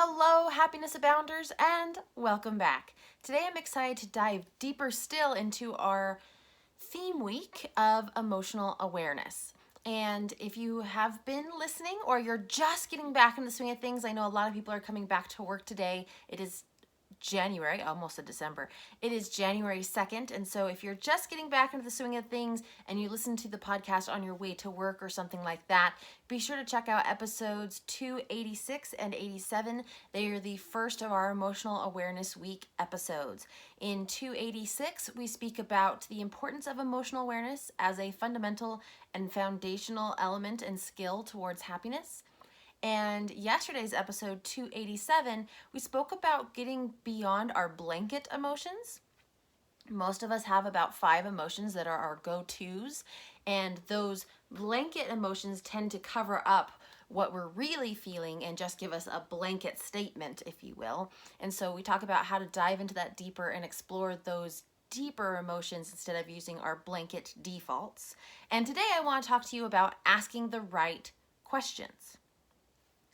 Hello, happiness abounders, and welcome back. Today I'm excited to dive deeper still into our theme week of emotional awareness. And if you have been listening or you're just getting back into the swing of things, I know a lot of people are coming back to work today. It is January, almost a December. It is January 2nd. And so if you're just getting back into the swing of things and you listen to the podcast on your way to work or something like that, be sure to check out episodes 286 and 87. They are the first of our Emotional Awareness Week episodes. In 286, we speak about the importance of emotional awareness as a fundamental and foundational element and skill towards happiness. And yesterday's episode 287, we spoke about getting beyond our blanket emotions. Most of us have about 5 emotions that are our go-tos, and those blanket emotions tend to cover up what we're really feeling and just give us a blanket statement, if you will. And so we talk about how to dive into that deeper and explore those deeper emotions instead of using our blanket defaults. And today I want to talk to you about asking the right questions.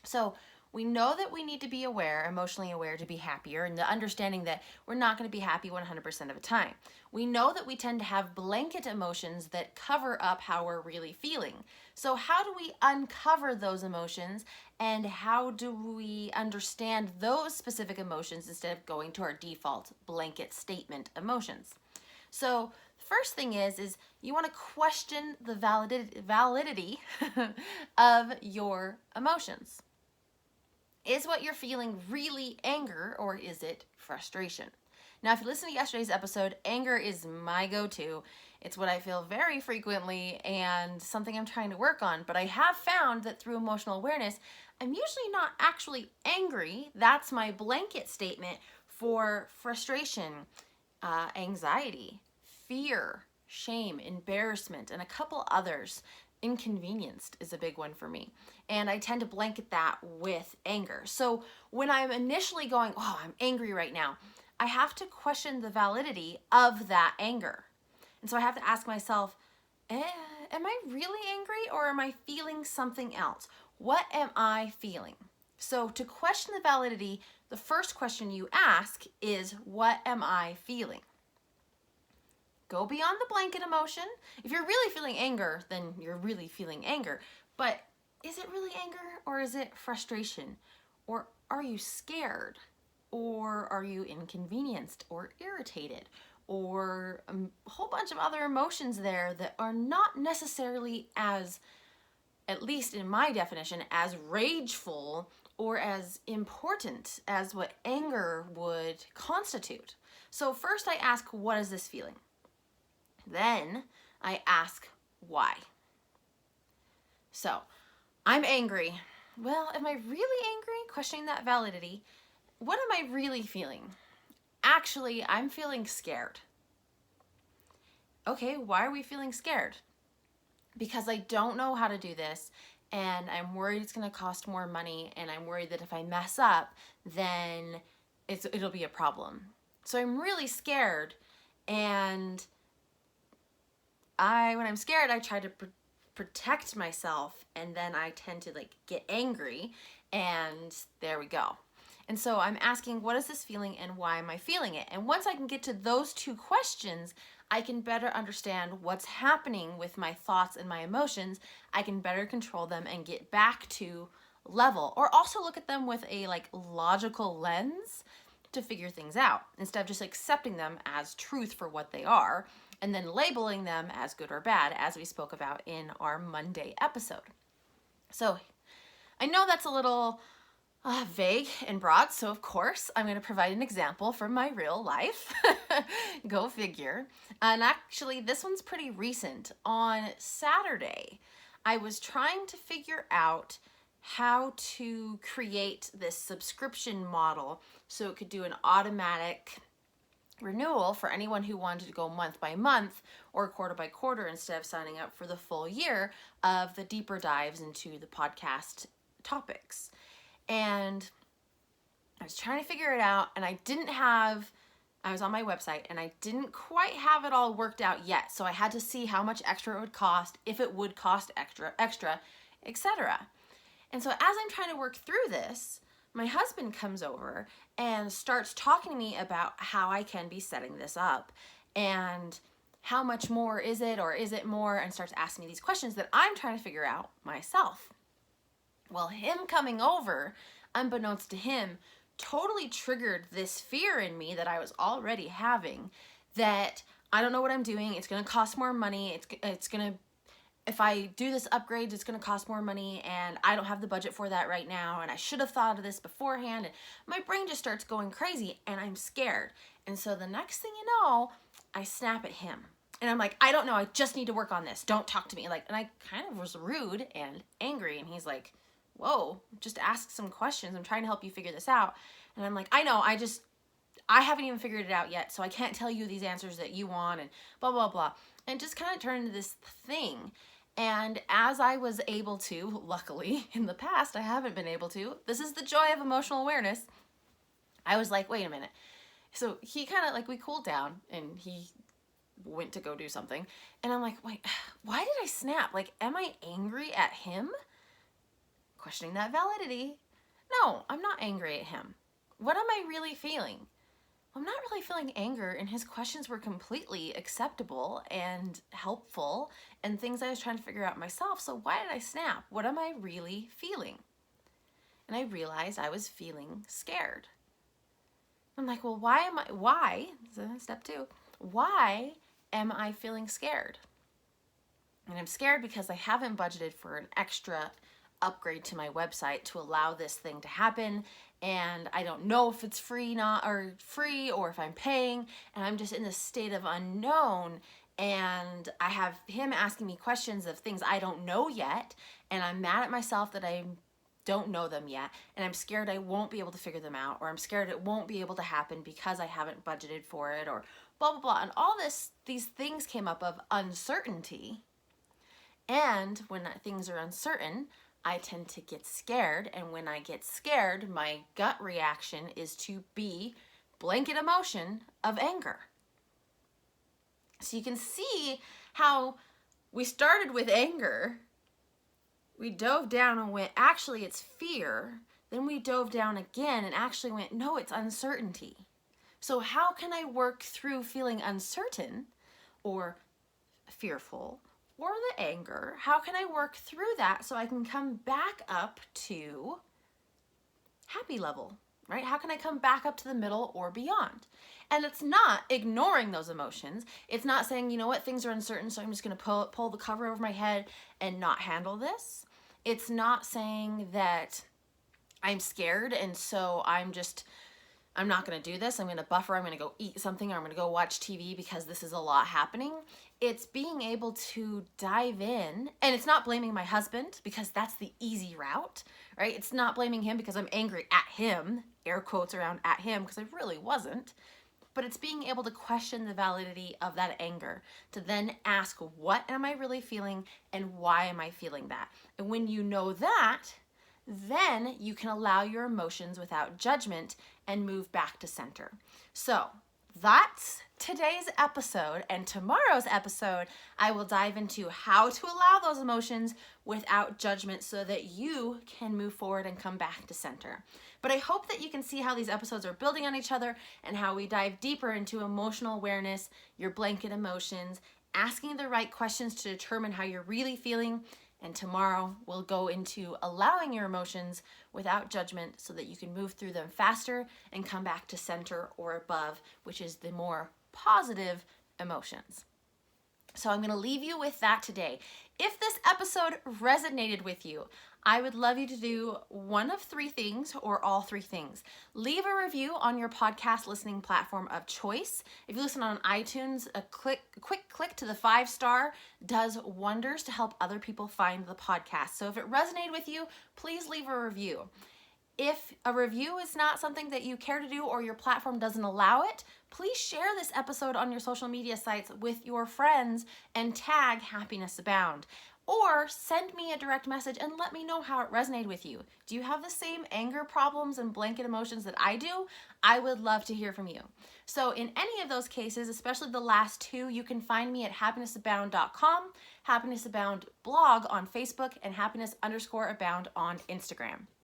So we know that we need to be aware, emotionally aware, to be happier, and the understanding that we're not going to be happy 100% of the time. We know that we tend to have blanket emotions that cover up how we're really feeling. So how do we uncover those emotions, and how do we understand those specific emotions instead of going to our default blanket statement emotions? So first thing is you want to question the validity of your emotions. Is what you're feeling really anger, or is it frustration? Now, if you listen to yesterday's episode, anger is my go-to. It's what I feel very frequently and something I'm trying to work on. But I have found that through emotional awareness, I'm usually not actually angry. That's my blanket statement for frustration, anxiety, fear, shame, embarrassment, and a couple others. Inconvenienced is a big one for me. And I tend to blanket that with anger. So when I'm initially going, oh, I'm angry right now, I have to question the validity of that anger. And so I have to ask myself, am I really angry, or am I feeling something else? What am I feeling? So to question the validity, the first question you ask is, what am I feeling? Go beyond the blanket emotion. If you're really feeling anger, then you're really feeling anger. But is it really anger, or is it frustration? Or are you scared? Or are you inconvenienced or irritated? Or a whole bunch of other emotions there that are not necessarily as, at least in my definition, as rageful or as important as what anger would constitute. So first I ask, what is this feeling? Then I ask why. So I'm angry. Well, am I really angry? Questioning that validity. What am I really feeling? Actually, I'm feeling scared. Okay, why are we feeling scared? Because I don't know how to do this, and I'm worried it's going to cost more money, and I'm worried that if I mess up, then it'll be a problem. So I'm really scared, and when I'm scared, I try to protect myself, and then I tend to get angry, and there we go. And so I'm asking, what is this feeling and why am I feeling it? And once I can get to those 2 questions, I can better understand what's happening with my thoughts and my emotions. I can better control them and get back to level, or also look at them with a logical lens to figure things out, instead of just accepting them as truth for what they are and then labeling them as good or bad, as we spoke about in our Monday episode. So I know that's a little vague and broad, so of course I'm going to provide an example from my real life. Go figure. And actually, this one's pretty recent. On Saturday, I was trying to figure out how to create this subscription model so it could do an automatic renewal for anyone who wanted to go month by month or quarter by quarter instead of signing up for the full year of the deeper dives into the podcast topics. And I was trying to figure it out, and I was on my website and I didn't quite have it all worked out yet. So I had to see how much extra it would cost, if it would cost extra, etc. And so as I'm trying to work through this, my husband comes over and starts talking to me about how I can be setting this up and how much more is it or is it more, and starts asking me these questions that I'm trying to figure out myself. Well, him coming over, unbeknownst to him, totally triggered this fear in me that I was already having, that I don't know what I'm doing. It's going to cost more money. It's going to, if I do this upgrade, it's going to cost more money, and I don't have the budget for that right now, and I should have thought of this beforehand. And my brain just starts going crazy, and I'm scared. And so the next thing you know, I snap at him. And I'm like, I don't know. I just need to work on this. Don't talk to me. Like, and I kind of was rude and angry. And he's like, whoa, just ask some questions. I'm trying to help you figure this out. And I'm like, I know. I haven't even figured it out yet. So I can't tell you these answers that you want, and blah, blah, blah. And just kind of turned into this thing. And as I was able to, luckily, in the past, I haven't been able to. This is the joy of emotional awareness. I was like, wait a minute. So he kind of, like, we cooled down, and he went to go do something. And I'm like, wait, why did I snap? Like, am I angry at him? Questioning that validity. No, I'm not angry at him. What am I really feeling? I'm not really feeling anger, and his questions were completely acceptable and helpful and things I was trying to figure out myself. So why did I snap? What am I really feeling? And I realized I was feeling scared. I'm like, well, why, so step 2, why am I feeling scared? And I'm scared because I haven't budgeted for an extra upgrade to my website to allow this thing to happen, and I don't know if it's free or if I'm paying, and I'm just in this state of unknown, and I have him asking me questions of things I don't know yet, and I'm mad at myself that I don't know them yet, and I'm scared I won't be able to figure them out, or I'm scared it won't be able to happen because I haven't budgeted for it, or blah, blah, blah. And all these things came up of uncertainty. And when things are uncertain, I tend to get scared. And when I get scared, my gut reaction is to be blanket emotion of anger. So you can see how we started with anger. We dove down and went, actually, it's fear. Then we dove down again and actually went, no, it's uncertainty. So how can I work through feeling uncertain or fearful or the anger? How can I work through that so I can come back up to happy level, right? How can I come back up to the middle or beyond? And it's not ignoring those emotions. It's not saying, you know what, things are uncertain, so I'm just going to pull the cover over my head and not handle this. It's not saying that I'm scared and so I'm not going to do this. I'm going to buffer. I'm going to go eat something, or I'm going to go watch TV because this is a lot happening. It's being able to dive in, and it's not blaming my husband because that's the easy route, right? It's not blaming him because I'm angry at him, air quotes around at him, because I really wasn't. But it's being able to question the validity of that anger, to then ask, what am I really feeling and why am I feeling that? And when you know that, then you can allow your emotions without judgment and move back to center. So that's today's episode, and tomorrow's episode, I will dive into how to allow those emotions without judgment so that you can move forward and come back to center. But I hope that you can see how these episodes are building on each other and how we dive deeper into emotional awareness, your blanket emotions, asking the right questions to determine how you're really feeling. And tomorrow we'll go into allowing your emotions without judgment so that you can move through them faster and come back to center or above, which is the more positive emotions. So I'm going to leave you with that today. If this episode resonated with you, I would love you to do one of 3 things or all 3 things. Leave a review on your podcast listening platform of choice. If you listen on iTunes, a quick click to the 5-star does wonders to help other people find the podcast. So if it resonated with you, please leave a review. If a review is not something that you care to do or your platform doesn't allow it, please share this episode on your social media sites with your friends and tag Happiness Abound. Or send me a direct message and let me know how it resonated with you. Do you have the same anger problems and blanket emotions that I do? I would love to hear from you. So in any of those cases, especially the last 2, you can find me at happinessabound.com, Happiness Abound blog on Facebook, and happiness_abound on Instagram.